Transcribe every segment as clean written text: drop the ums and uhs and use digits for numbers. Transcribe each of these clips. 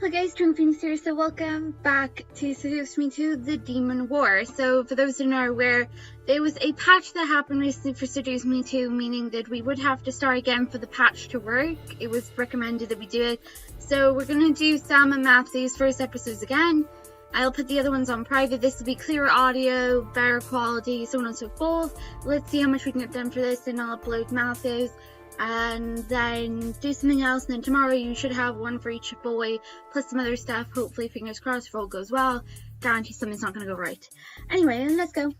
Hi guys, TwinklePhoenix here, so welcome back to Seduce Me to the Demon War. So for those who are not aware, there was a patch that happened recently for Seduce Me 2, meaning that we would have to start again for the patch to work. It was recommended that we do it. So we're going to do Sam and Matthew's first episodes again. I'll put the other ones on private. This will be clearer audio, better quality, so on and so forth. Let's see how much we can get done for this, and I'll upload Matthew's. And then do something else, and then tomorrow you should have one for each boy, plus some other stuff. Hopefully, fingers crossed, if all goes well. Guarantee something's not going to go right. Anyway, let's go.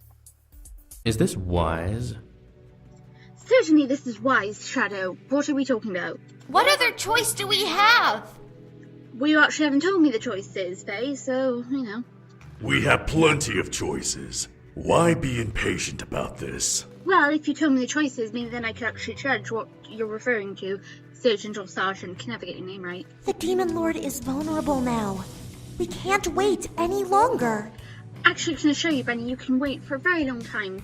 Is this wise? Certainly this is wise, Shadow. What are we talking about? What other choice do we have? Well, you actually haven't told me the choices, Faye, so, you know. We have plenty of choices. Why be impatient about this? Well, if you told me the choices, maybe then I could actually judge what you're referring to. Sergeant or Sergeant, can never get your name right. The Demon Lord is vulnerable now. We can't wait any longer. Actually, can I show you, Benny? You can wait for a very long time.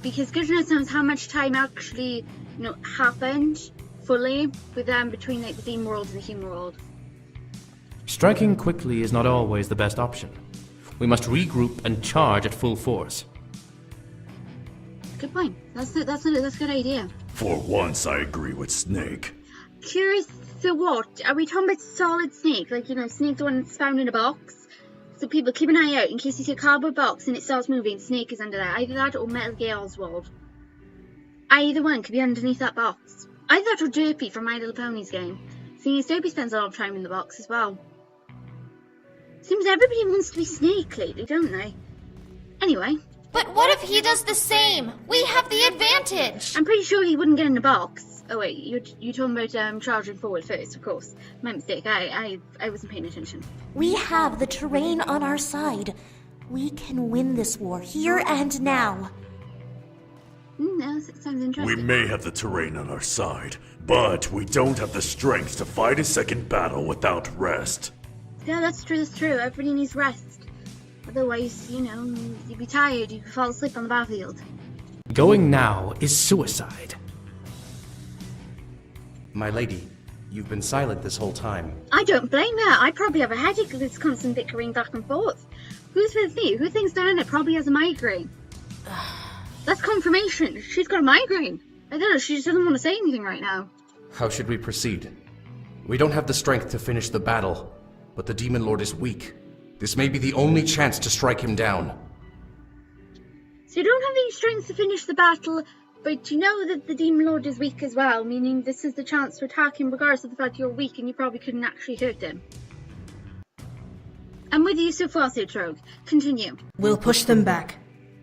Because goodness knows how much time actually, happened fully with them between the demon world and the human world. Striking quickly is not always the best option. We must regroup and charge at full force. Good point. That's a good idea. For once, I agree with Snake. Curious, so what? Are we talking about solid Snake? Like, Snake the one that's found in a box? So people, keep an eye out in case you see a cardboard box and it starts moving. Snake is under there. Either that or Metal Gear Oswald. Either one could be underneath that box. Either that or Derpy from My Little Ponies game. Seeing as Derpy spends a lot of time in the box as well. Seems everybody wants to be Snake lately, don't they? Anyway. But what if he does the same? We have the advantage. I'm pretty sure he wouldn't get in the box. Oh wait, you're talking about charging forward first, of course. My mistake. I wasn't paying attention. We have the terrain on our side. We can win this war here and now. No, that sounds interesting. We may have the terrain on our side, but we don't have the strength to fight a second battle without rest. Yeah, that's true. Everybody needs rest. Otherwise, you'd be tired. You could fall asleep on the battlefield. Going now is suicide. My lady, you've been silent this whole time. I don't blame her. I probably have a headache with this constant bickering back and forth. Who's with me? Who thinks Diana probably has a migraine? That's confirmation. She's got a migraine. I don't know. She just doesn't want to say anything right now. How should we proceed? We don't have the strength to finish the battle, but the Demon Lord is weak. This may be the only chance to strike him down. So you don't have any strength to finish the battle, but you know that the Demon Lord is weak as well, meaning this is the chance to attack him regardless of the fact you're weak and you probably couldn't actually hurt him. I'm with you so far, Rogue. Continue. We'll push them back.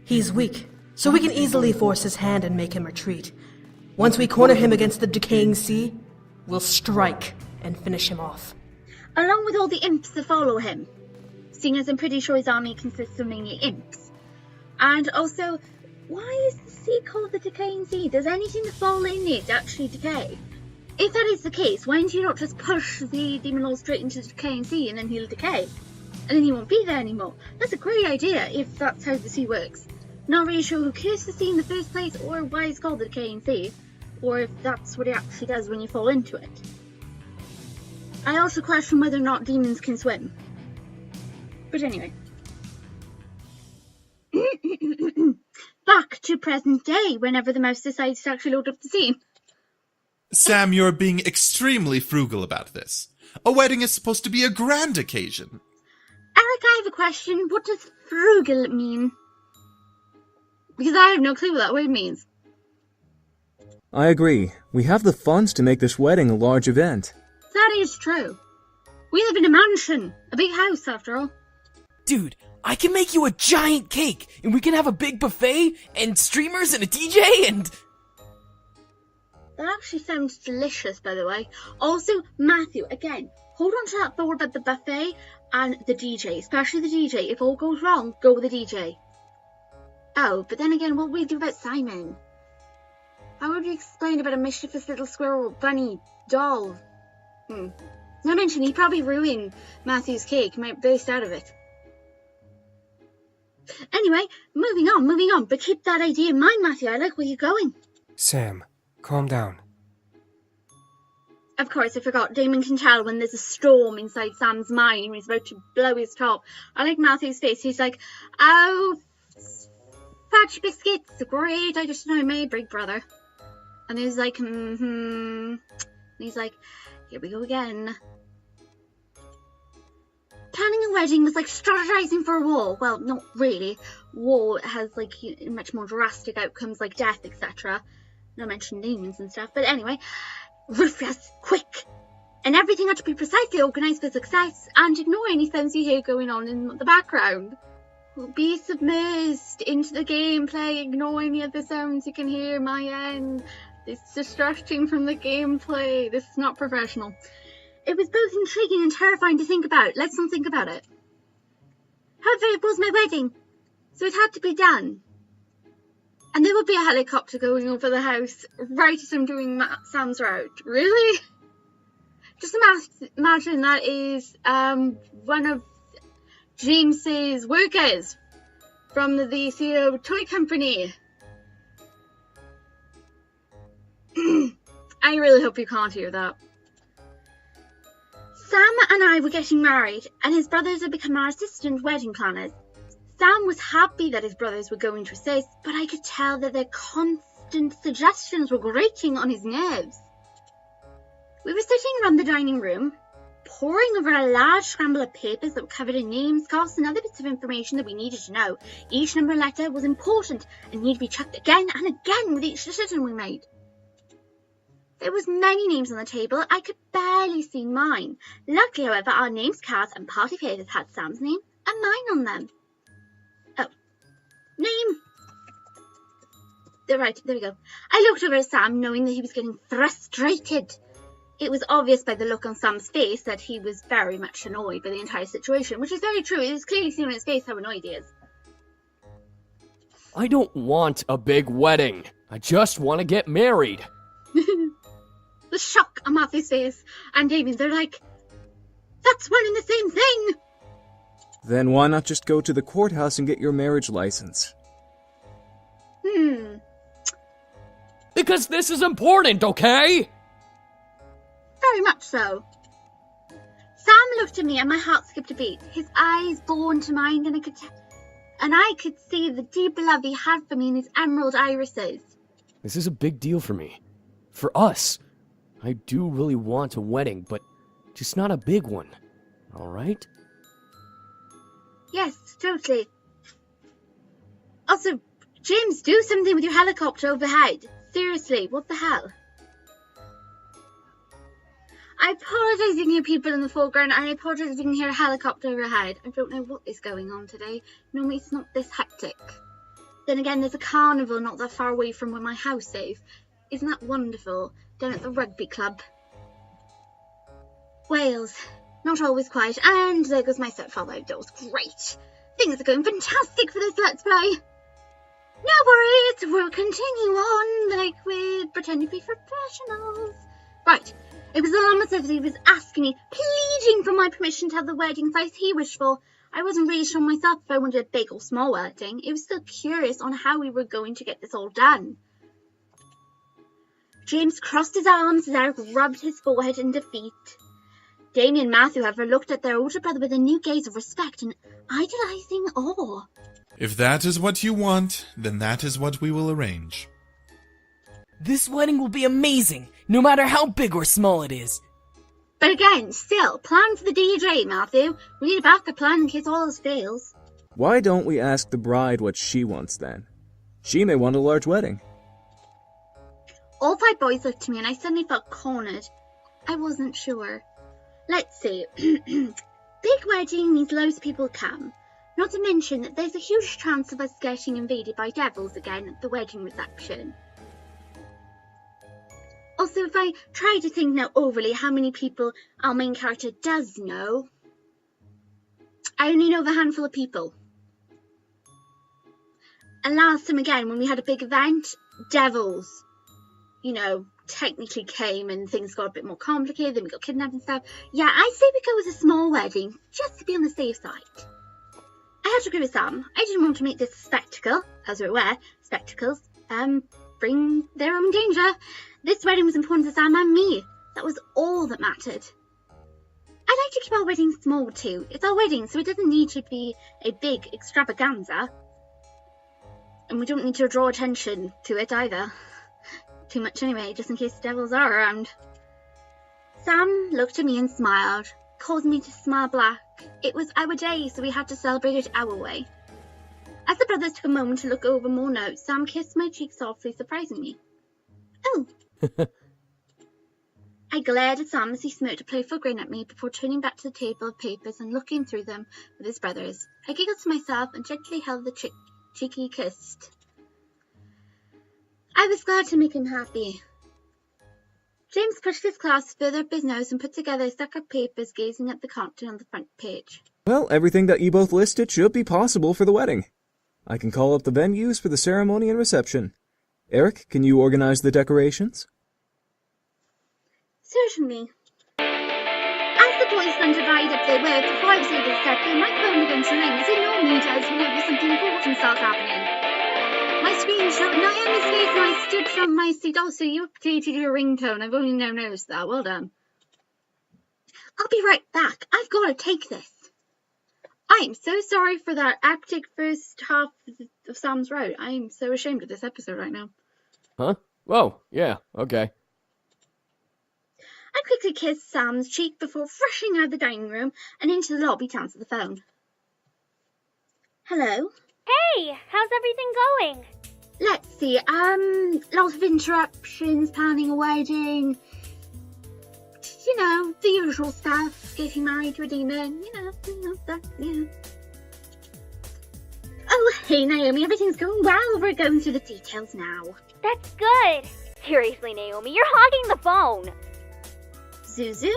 He's weak, so we can easily force his hand and make him retreat. Once we corner him against the decaying sea, we'll strike and finish him off. Along with all the imps that follow him. Seeing as I'm pretty sure his army consists of mainly imps. And also, why is the sea called the Decaying Sea? Does anything that fall in it actually decay? If that is the case, why don't you not just push the Demon Lord straight into the Decaying Sea and then he'll decay? And then he won't be there anymore. That's a great idea if that's how the sea works. Not really sure who cursed the sea in the first place or why it's called the Decaying Sea. Or if that's what it actually does when you fall into it. I also question whether or not demons can swim. But anyway. Back to present day, whenever the mouse decides to actually load up the scene. Sam, you're being extremely frugal about this. A wedding is supposed to be a grand occasion. Eric, I have a question. What does frugal mean? Because I have no clue what that word means. I agree. We have the funds to make this wedding a large event. That is true. We live in a mansion. A big house, after all. Dude, I can make you a giant cake, and we can have a big buffet, and streamers, and a DJ, and... That actually sounds delicious, by the way. Also, Matthew, again, hold on to that thought about the buffet and the DJ, especially the DJ. If all goes wrong, go with the DJ. Oh, but then again, what would we do about Simon? How would we explain about a mischievous little squirrel, bunny, doll? Not mention, he'd probably ruin Matthew's cake, might burst out of it. Anyway, moving on, but keep that idea in mind, Matthew. I like where you're going. Sam, calm down. Of course, I forgot. Damon can tell when there's a storm inside Sam's mind and he's about to blow his top. I like Matthew's face. He's like, oh, fudge biscuits, great. I just know I made Big Brother. And he's like, And he's like, here we go again. Planning a wedding was like strategizing for a war. Well, not really. War has like much more drastic outcomes like death, etc. Not mention demons and stuff. But anyway, ruthless, quick. And everything had to be precisely organised for success and ignore any sounds you hear going on in the background. Be submersed into the gameplay, ignore any of the sounds you can hear my end. It's distracting from the gameplay. This is not professional. It was both intriguing and terrifying to think about. Let's not think about it. However, it was my wedding, so it had to be done. And there would be a helicopter going over the house right as I'm doing Sam's route. Really? Just imagine that is one of James's workers from the CEO toy company. I really hope you can't hear that. Sam and I were getting married, and his brothers had become our assistant wedding planners. Sam was happy that his brothers were going to assist, but I could tell that their constant suggestions were grating on his nerves. We were sitting around the dining room, poring over a large scramble of papers that were covered in names, costs, and other bits of information that we needed to know. Each number letter was important and needed to be checked again and again with each decision we made. There was many names on the table. I could barely see mine. Luckily, however, our names cards and party favors had Sam's name and mine on them. Oh. Name. Right, there we go. I looked over at Sam, knowing that he was getting frustrated. It was obvious by the look on Sam's face that he was very much annoyed by the entire situation, which is very true. It was clearly seen on his face how annoyed he is. I don't want a big wedding. I just want to get married. The shock on Matthew's face and Damien, they're like, that's one and the same thing! Then why not just go to the courthouse and get your marriage license? Because this is important, okay? Very much so. Sam looked at me and my heart skipped a beat. His eyes bore into mine and I could see the deep love he had for me in his emerald irises. This is a big deal for me. For us. I do really want a wedding, but just not a big one. Alright? Yes, totally. Also, James, do something with your helicopter overhead. Seriously, what the hell? I apologise if you can hear people in the foreground, and I apologise if you can hear a helicopter overhead. I don't know what is going on today. Normally it's not this hectic. Then again, there's a carnival not that far away from where my house is. Isn't that wonderful? Down at the rugby club. Wales. Not always quiet. And there goes my stepfather outdoors. Great. Things are going fantastic for this Let's Play. No worries. We'll continue on like we're pretending to be professionals. Right. It was almost as if he was asking me, pleading for my permission to have the wedding size he wished for. I wasn't really sure myself if I wanted a big or small wedding. It was still curious on how we were going to get this all done. James crossed his arms as Eric rubbed his forehead in defeat. Damien and Matthew, however, looked at their older brother with a new gaze of respect and idolizing awe. If that is what you want, then that is what we will arrange. This wedding will be amazing, no matter how big or small it is. But again, still, plan for the DJ, Matthew. We need a backup plan in case all else fails. Why don't we ask the bride what she wants then? She may want a large wedding. All five boys looked at me and I suddenly felt cornered. I wasn't sure. Let's see. Big wedding means loads of people come. Not to mention that there's a huge chance of us getting invaded by devils again at the wedding reception. Also, if I try to think now overly how many people our main character does know, I only know of a handful of people. And last time again, when we had a big event, devils, technically came and things got a bit more complicated, then we got kidnapped and stuff. Yeah, I say we go with a small wedding, just to be on the safe side. I had to agree with Sam. I didn't want to make this a spectacle, as we're aware. Spectacles, bring their own danger. This wedding was important to Sam and me. That was all that mattered. I like to keep our wedding small too. It's our wedding, so it doesn't need to be a big extravaganza. And we don't need to draw attention to it either. Too much anyway, just in case the devils are around. Sam looked at me and smiled, causing me to smile back. It was our day, so we had to celebrate it our way. As the brothers took a moment to look over more notes, Sam kissed my cheek softly, surprising me. Oh! I glared at Sam as he smirked a playful grin at me before turning back to the table of papers and looking through them with his brothers. I giggled to myself and gently held the cheek he kissed. I was glad to make him happy. James pushed his glass further up his nose and put together a stack of papers, gazing at the content on the front page. Well, everything that you both listed should be possible for the wedding. I can call up the venues for the ceremony and reception. Eric, can you organize the decorations? Certainly. As the boys then divided up their work, before I was able to step in, my phone began to ring, as it normally does whenever something important starts happening. My screen showed Naomi's face and I stood from my seat. Also, you updated your ringtone. I've only now noticed that. Well done. I'll be right back. I've got to take this. I'm so sorry for that hectic first half of Sam's route. I'm so ashamed of this episode right now. Huh? Whoa, yeah, okay. I quickly kissed Sam's cheek before rushing out of the dining room and into the lobby to answer the phone. Hello? Hey, how's everything going? Let's see, lots of interruptions, planning a wedding, you know, the usual stuff, getting married to a demon, you know, that, yeah. Oh, hey Naomi, everything's going well, we're going through the details now. That's good. Seriously, Naomi, you're hogging the phone. Zuzu?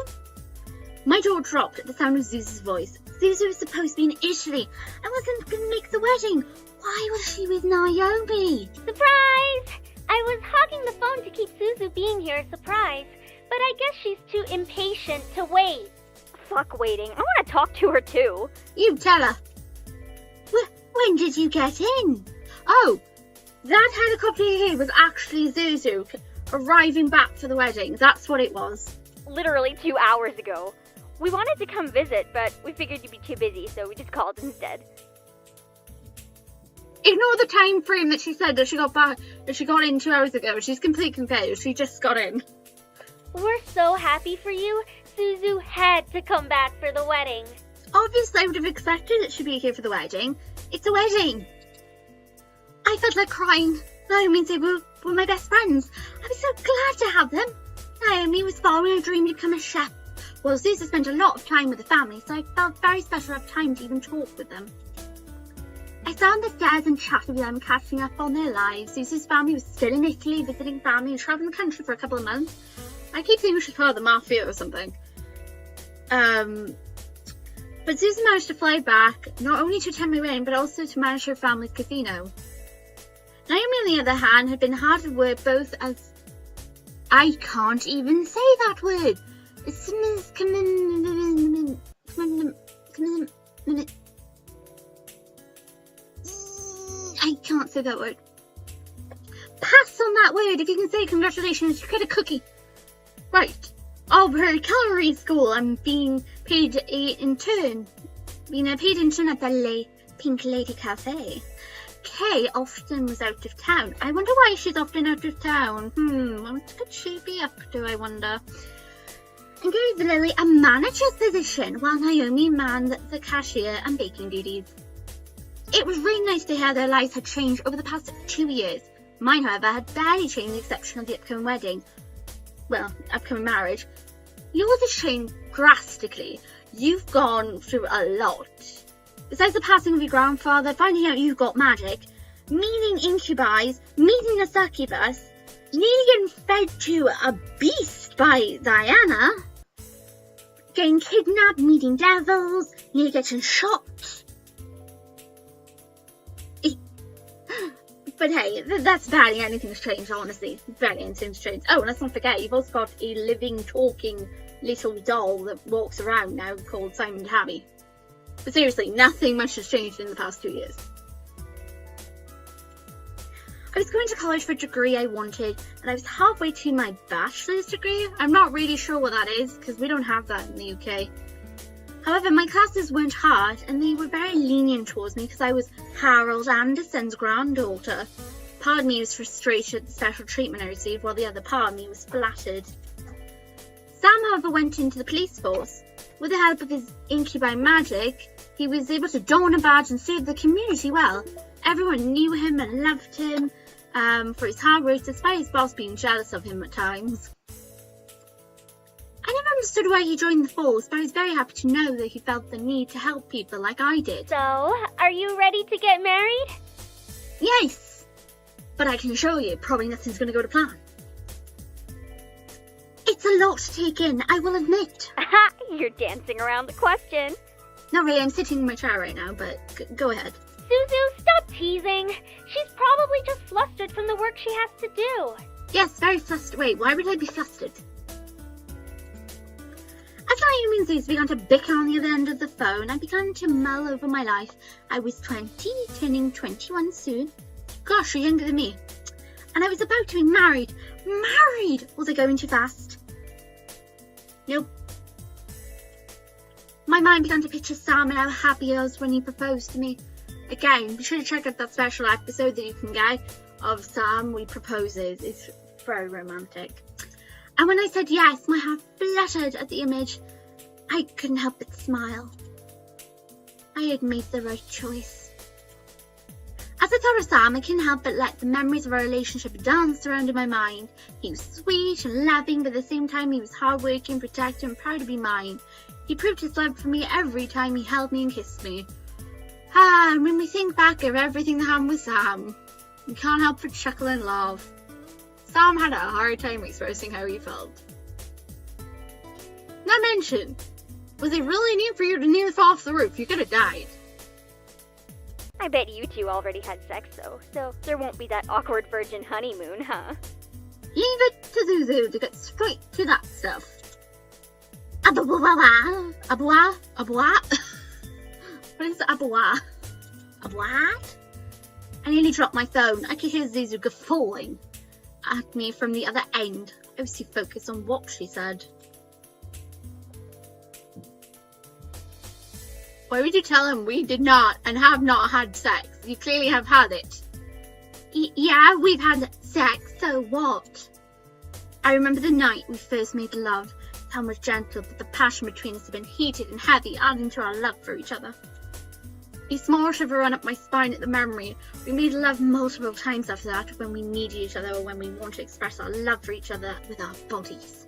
My jaw dropped at the sound of Zuzu's voice. Zuzu was supposed to be in Italy. I wasn't going to make the wedding. Why was she with Naomi? Surprise! I was hogging the phone to keep Zuzu being here a surprise, but I guess she's too impatient to wait. Fuck waiting. I want to talk to her too. You tell her. When did you get in? Oh, that helicopter here was actually Zuzu arriving back for the wedding. That's what it was. Literally 2 hours ago. We wanted to come visit, but we figured you'd be too busy, so we just called instead. Ignore the time frame that she said that she got in 2 hours ago. She's completely confused. She just got in. We're so happy for you. Zuzu had to come back for the wedding. Obviously, I would have expected that she'd be here for the wedding. It's a wedding. I felt like crying. Naomi and Zuzu were my best friends. I was so glad to have them. Naomi was following her dream to become a chef. Well, Zuzu spent a lot of time with the family, so I felt very special to have time to even talk with them. I sat on the stairs and chatted with them, catching up on their lives. Zuzu's family was still in Italy, visiting family and traveling the country for a couple of months. I keep thinking she's part of the mafia or something. But Zuzu managed to fly back, not only to attend my wedding, but also to manage her family's casino. Naomi, on the other hand, had been hard at work both as... I can't even say that word! I can't say that word. Pass on that word. If you can say congratulations, you get a cookie. Right. Oh, her culinary school. I'm being paid a intern at the Pink Lady Cafe. Kay often was out of town. I wonder why she's often out of town. What could she be up to, I wonder? And gave Lily a manager's position while Naomi manned the cashier and baking duties. It was really nice to hear their lives had changed over the past 2 years. Mine, however, had barely changed with the exception of the upcoming wedding. Well, upcoming marriage. Yours has changed drastically. You've gone through a lot. Besides the passing of your grandfather, finding out you've got magic, meeting incubis, meeting a succubus, nearly getting fed to a beast by Diana, getting kidnapped, meeting devils, nearly getting shot. But hey, that's barely anything's changed, honestly. Barely anything's changed. Oh, and let's not forget, you've also got a living, talking little doll that walks around now called Simon Tabby. But seriously, nothing much has changed in the past 2 years. I was going to college for a degree I wanted, and I was halfway to my bachelor's degree. I'm not really sure what that is, because we don't have that in the UK. However, my classes weren't hard, and they were very lenient towards me because I was Harold Anderson's granddaughter. Part of me was frustrated at the special treatment I received, while the other part of me was flattered. Sam, however, went into the police force. With the help of his Incubi magic, he was able to don a badge and serve the community well. Everyone knew him and loved him for his hard work, despite his boss being jealous of him at times. I never understood why he joined the force, but I was very happy to know that he felt the need to help people like I did. So, are you ready to get married? Yes! But I can assure you, probably nothing's going to go to plan. It's a lot to take in, I will admit. Aha! You're dancing around the question. Not really, I'm sitting in my chair right now, but go ahead. Suzu, stop teasing. She's probably just flustered from the work she has to do. Yes, very flustered. Wait, why would I be flustered? After I and Zeus began to bicker on the other end of the phone, I began to mull over my life. I was 20, turning 21 soon. Gosh, you're younger than me. And I was about to be married. Married! Was I going too fast? Nope. My mind began to picture Sam and how happy I was when he proposed to me. Again, be sure to check out that special episode that you can get of Sam when he proposes. It's very romantic. And when I said yes, my heart fluttered at the image. I couldn't help but smile. I had made the right choice. As I thought of Sam, I couldn't help but let the memories of our relationship dance around in my mind. He was sweet and loving, but at the same time he was hardworking, protective, and proud to be mine. He proved his love for me every time he held me and kissed me. And when we think back of everything that happened with Sam, we can't help but chuckle and laugh. Sam had a hard time expressing how he felt. Not mention, was it really neat for you to nearly fall off the roof? You could have died. I bet you two already had sex, though, so there won't be that awkward virgin honeymoon, huh? Leave it to Zuzu to get straight to that stuff. Abwa? What is abwa? What? I nearly dropped my phone. I could hear Zuzu guffawing at me from the other end. I was too focused on what she said. Why would you tell him we did not and have not had sex? You clearly have had it. Yeah, we've had sex, so what? I remember the night we first made love. Sam was gentle, but the passion between us had been heated and heavy, adding to our love for each other. A small shiver ran up my spine at the memory. We made love multiple times after that, when we needed each other or when we wanted to express our love for each other with our bodies.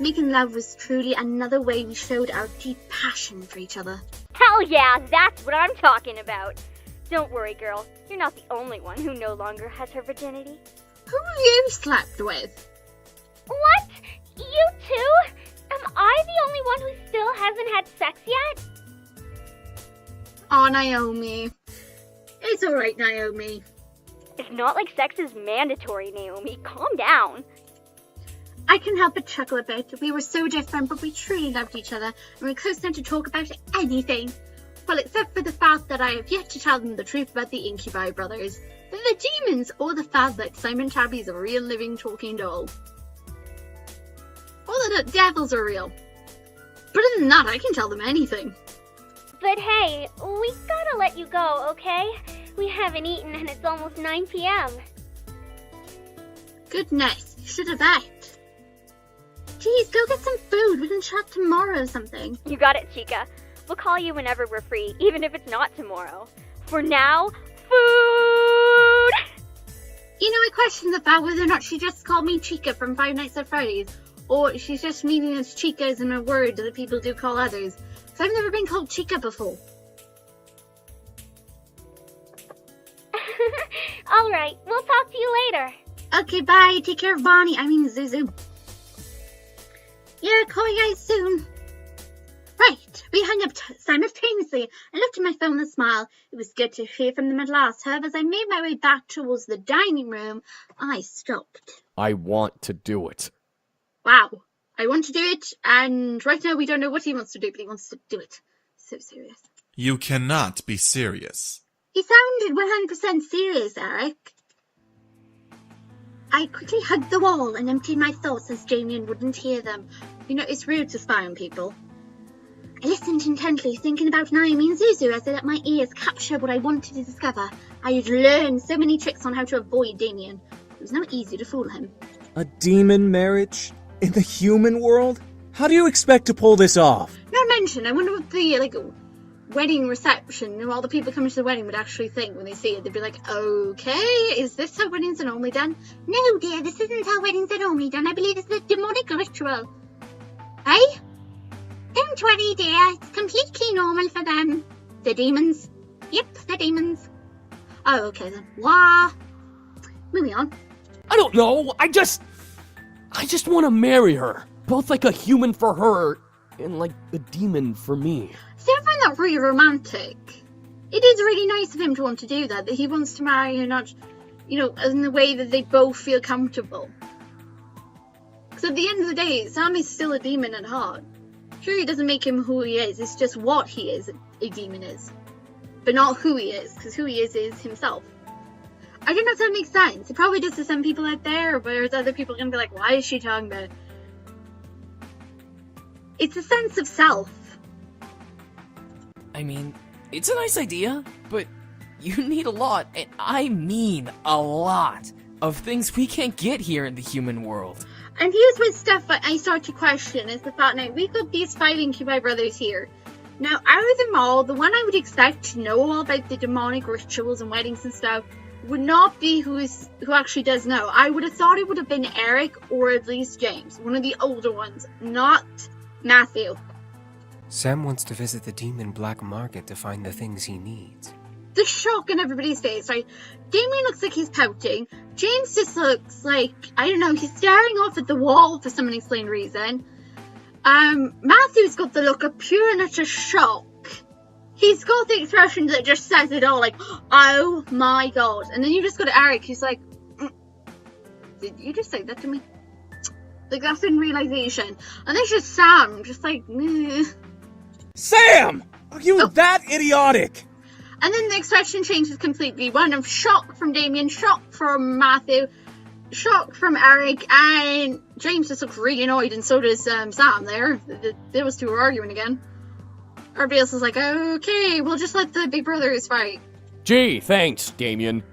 Making love was truly another way we showed our deep passion for each other. Hell yeah, that's what I'm talking about. Don't worry, girl. You're not the only one who no longer has her virginity. Who you slept with? What? You too? Am I the only one who still hasn't had sex yet? Aw, Naomi. It's alright, Naomi. It's not like sex is mandatory, Naomi. Calm down. I couldn't help but chuckle a bit. We were so different, but we truly loved each other, and we were close enough to talk about anything. Well, except for the fact that I have yet to tell them the truth about the Incubi Brothers, the demons, or the fact that Simon Tabby is a real living talking doll. Or that the devils are real. But other than that, I can tell them anything. But hey, we gotta let you go, okay? We haven't eaten and it's almost 9 p.m. Goodness, you should have ate. Geez, go get some food. We can chat tomorrow or something. You got it, Chica. We'll call you whenever we're free, even if it's not tomorrow. For now, food! You know, I questioned the fact whether or not she just called me Chica from Five Nights at Freddy's, or she's just meaning as Chica as in a word that people do call others. So I've never been called Chica before. Alright, we'll talk to you later. Okay, bye. Take care of Bonnie. I mean Zuzu. Yeah, call you guys soon. Right, we hung up simultaneously. I looked at my phone with a smile. It was good to hear from them at last. However, as I made my way back towards the dining room, I stopped. I want to do it. Wow. I want to do it, and right now we don't know what he wants to do, but he wants to do it. So serious. You cannot be serious. He sounded 100% serious, Eric. I quickly hugged the wall and emptied my thoughts as Damien wouldn't hear them. You know, it's rude to spy on people. I listened intently, thinking about Naomi and Zuzu as I let my ears capture what I wanted to discover. I had learned so many tricks on how to avoid Damien. It was not easy to fool him. A demon marriage? In the human world? How do you expect to pull this off? Not mentioned, I wonder what the, wedding reception, all the people coming to the wedding would actually think when they see it. They'd be like, okay, is this how weddings are normally done? No, dear, this isn't how weddings are normally done. I believe it's a demonic ritual. Eh? Don't worry, dear. It's completely normal for them. The demons. Yep, the demons. Oh, okay then. Wah. Moving on. I don't know. I just want to marry her. Both like a human for her and like a demon for me. See, I find that really romantic. It is really nice of him to want to do that he wants to marry her, not, in the way that they both feel comfortable. Because at the end of the day, Sam is still a demon at heart. Sure, it doesn't make him who he is, it's just what he is, a demon is. But not who he is, because who he is himself. I don't know if that makes sense. It probably does to some people out there, whereas other people are going to be like, why is she talking about it? It's a sense of self. I mean, it's a nice idea, but you need a lot, and I mean a lot, of things we can't get here in the human world. And here's what stuff I start to question is the fact that we've got these 5 Incubi Brothers here. Now, out of them all, the one I would expect to know all about the demonic rituals and weddings and stuff would not be who actually does know. I would have thought it would have been Eric or at least James, one of the older ones, not Matthew. Sam wants to visit the demon black market to find the things he needs. The shock on everybody's face, right? Damien looks like he's pouting. James just looks like, I don't know, he's staring off at the wall for some unexplained reason. Matthew's got the look of pure and utter shock. He's got the expression that just says it all, like, oh my god. And then you just got Eric, who's like, did you just say that to me? Like, that's in realization. And there's just Sam, just like, meh. Sam! Are you that idiotic? And then the expression changes completely. One of shock from Damien, shock from Matthew, shock from Eric, and James just looks really annoyed, and so does Sam there. Those two are arguing again. Everybody else is like, okay, we'll just let the big brothers fight. Gee, thanks, Damien.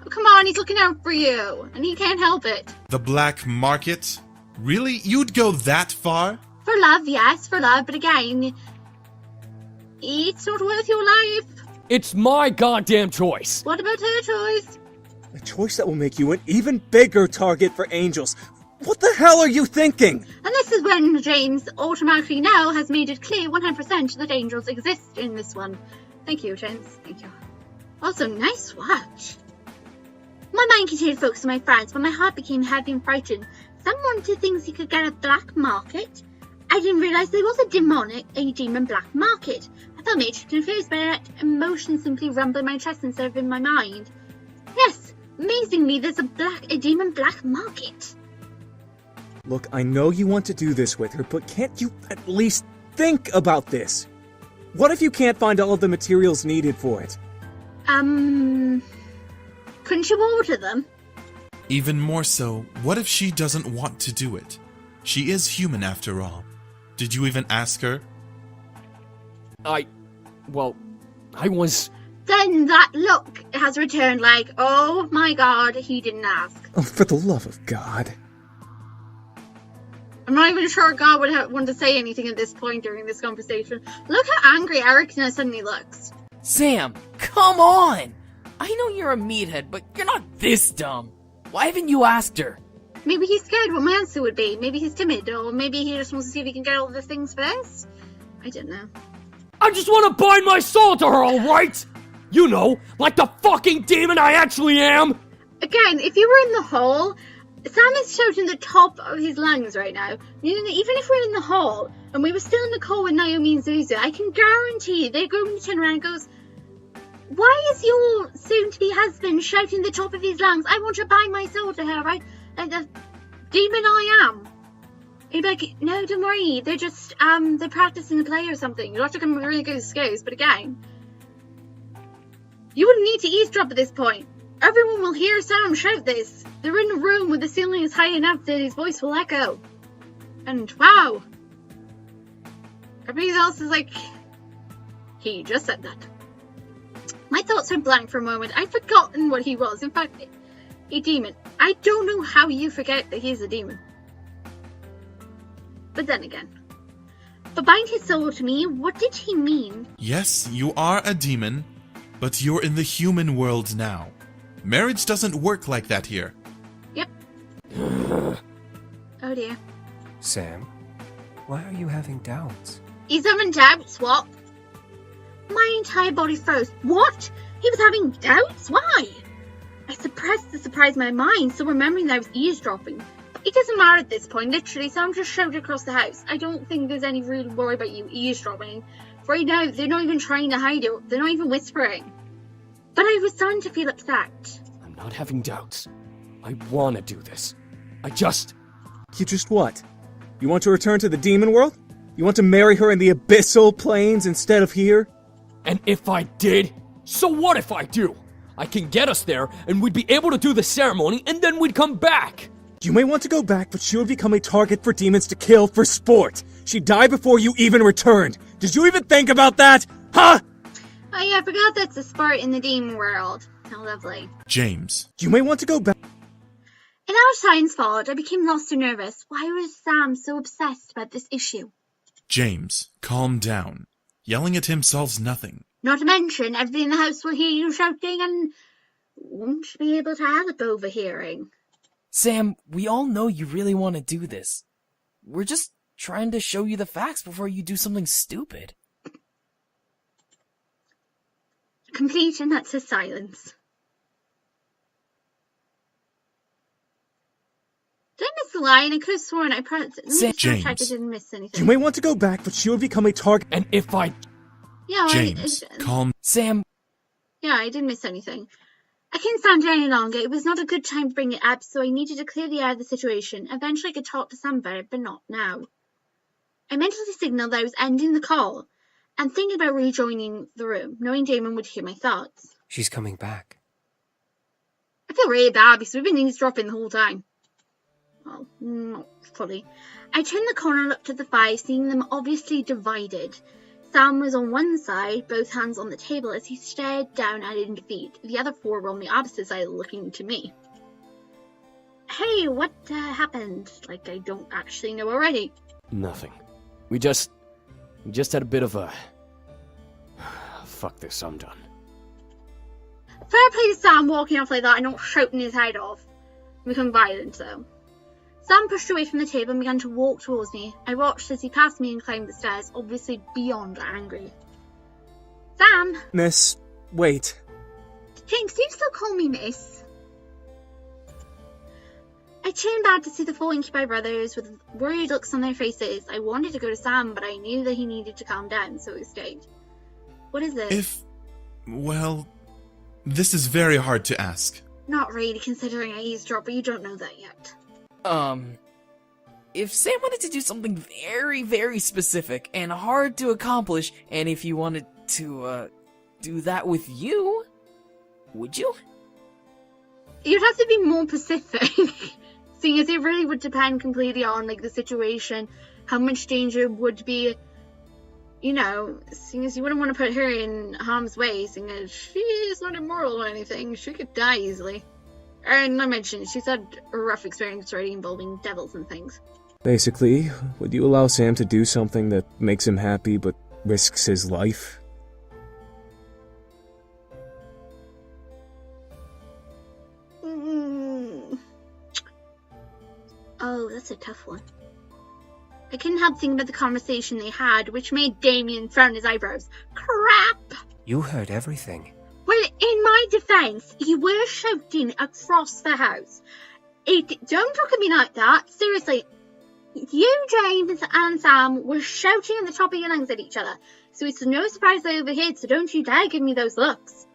Oh, come on, he's looking out for you, and he can't help it. The black market? Really? You'd go that far? For love, yes, for love, but again, it's not worth your life. It's my goddamn choice. What about her choice? A choice that will make you an even bigger target for angels. What the hell are you thinking? And this is when James automatically now has made it clear 100% that angels exist in this one. Thank you, James. Thank you. Also, nice watch. My mind continued to focus on my friends, but my heart became heavy and frightened. Some wanted things he could get at black market. I didn't realize there was a demon black market. I felt majorly confused by that emotion simply rumbling my chest instead of in my mind. Yes, amazingly, there's a demon black market. Look, I know you want to do this with her, but can't you at least think about this? What if you can't find all of the materials needed for it? Couldn't you order them? Even more so, what if she doesn't want to do it? She is human after all. Did you even ask her? I was... Then that look has returned like, oh my god, he didn't ask. Oh, for the love of God. I'm not even sure God would want to say anything at this point during this conversation. Look how angry Eric now suddenly looks. Sam, come on! I know you're a meathead, but you're not this dumb. Why haven't you asked her? Maybe he's scared what my answer would be. Maybe he's timid, or maybe he just wants to see if he can get all the things first. I don't know. I just want to bind my soul to her, alright? You know, like the fucking demon I actually am! Again, if you were in the hall, Sam is shouting the top of his lungs right now. Even if we're in the hall, and we were still in the call with Naomi and Zuzu, I can guarantee they're going to turn around and goes, why is your soon-to-be husband shouting the top of his lungs? I want to bind my soul to her, right? Like the demon I am. He'd be like, no, don't worry. They're just, they're practicing the play or something. You'll have to come with really good excuse, but again, you wouldn't need to eavesdrop at this point. Everyone will hear Sam shout this. They're in a room where the ceiling is high enough that his voice will echo. And wow. Everybody else is like, he just said that. My thoughts went blank for a moment. I'd forgotten what he was. In fact, a demon. I don't know how you forget that he's a demon. But then again, for bind his soul to me, what did he mean? Yes, you are a demon, but you're in the human world now. Marriage doesn't work like that here. Yep. Oh dear. Sam, why are you having doubts? He's having doubts, what? My entire body froze. What? He was having doubts? Why? I suppressed the surprise in my mind, still remembering that I was eavesdropping. It doesn't matter at this point, literally. Sam just shouted across the house. I don't think there's any real worry about you eavesdropping. Right now, they're not even trying to hide it. They're not even whispering. But I was starting to feel upset. I'm not having doubts. I want to do this. I just... You just what? You want to return to the demon world? You want to marry her in the Abyssal Plains instead of here? And if I did? So what if I do? I can get us there, and we'd be able to do the ceremony, and then we'd come back! You may want to go back, but she would become a target for demons to kill for sport. She'd die before you even returned. Did you even think about that? Huh? Oh yeah, I forgot that's a sport in the demon world. How lovely. James. You may want to go back. In our science fault, I became lost and nervous. Why was Sam so obsessed about this issue? James, calm down. Yelling at him solves nothing. Not to mention, everybody in the house will hear you shouting and won't be able to help overhearing. Sam, we all know you really want to do this. We're just trying to show you the facts before you do something stupid. Complete and utter silence. Did I miss the line? I could have sworn I pressed it. Let me just check I didn't miss anything. You may want to go back, but she would become a target. And if I... Yeah, James, calm... Sam... Yeah, I didn't miss anything. I couldn't stand it any longer. It was not a good time to bring it up, so I needed to clear the air of the situation. Eventually I could talk to Sam about it, but not now. I mentally signaled that I was ending the call, and thinking about rejoining the room, knowing Damon would hear my thoughts. She's coming back. I feel really bad because we've been eavesdropping the whole time. Well, not fully. I turned the corner and looked at the five, seeing them obviously divided. Sam was on one side, both hands on the table, as he stared down at it in defeat. The other four were on the opposite side, looking to me. Hey, what happened? Like, I don't actually know already. Nothing. We just had a bit of a... Fuck this, I'm done. Fair play to Sam walking off like that and not shouting his head off. Become violent, though. Sam pushed away from the table and began to walk towards me. I watched as he passed me and climbed the stairs, obviously beyond angry. Sam! Miss, wait. James, do you still call me Miss? I turned back to see the four Incubi Brothers with worried looks on their faces. I wanted to go to Sam, but I knew that he needed to calm down, so I stayed. What is this? Well, this is very hard to ask. Not really, considering I eavesdrop, but you don't know that yet. If Sam wanted to do something very, very specific and hard to accomplish, and if you wanted to, do that with you, would you? You'd have to be more specific, seeing as it really would depend completely on, like, the situation, how much danger would be, you know, seeing as you wouldn't want to put her in harm's way, seeing as she is not immoral or anything, she could die easily. And I mentioned, she's had a rough experience already involving devils and things. Basically, would you allow Sam to do something that makes him happy but risks his life? Oh, that's a tough one. I couldn't help thinking about the conversation they had, which made Damien frown his eyebrows. Crap! You heard everything. Well, in my defense, you were shouting across the house. Don't look at me like that. Seriously. You, James, and Sam were shouting at the top of your lungs at each other. So it's no surprise I overheard, so don't you dare give me those looks.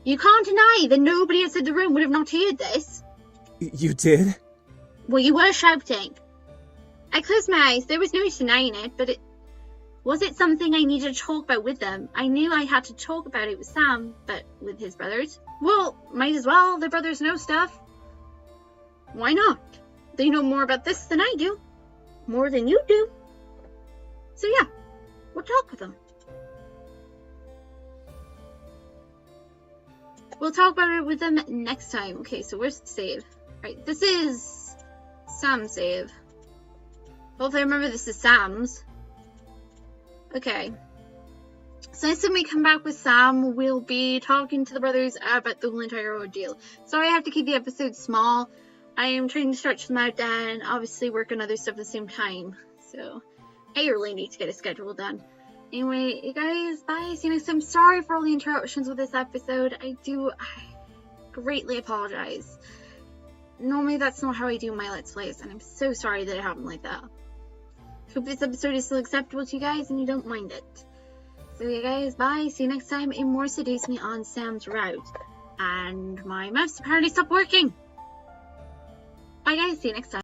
You can't deny that nobody else in the room would have not heard this. You did? Well, you were shouting. I closed my eyes. There was no denying it, but Was it something I needed to talk about with them? I knew I had to talk about it with Sam, but with his brothers? Well, might as well. The brothers know stuff. Why not? They know more about this than I do. More than you do. So yeah, we'll talk with them. We'll talk about it with them next time. Okay, so where's the save? Right, this is Sam's save. Hopefully I remember this is Sam's. Okay. So next time we come back with Sam, we'll be talking to the brothers about the whole entire ordeal. Sorry I have to keep the episode small. I am trying to stretch them out and obviously work on other stuff at the same time. So I really need to get a schedule done. Anyway, you guys, bye. See you next time. Sorry for all the interruptions with this episode. I greatly apologize. Normally that's not how I do my Let's Plays, and I'm so sorry that it happened like that. Hope this episode is still acceptable to you guys and you don't mind it. So you guys, bye. See you next time in more Seduce Me on Sam's route. And my mouse apparently stopped working. Bye guys, see you next time.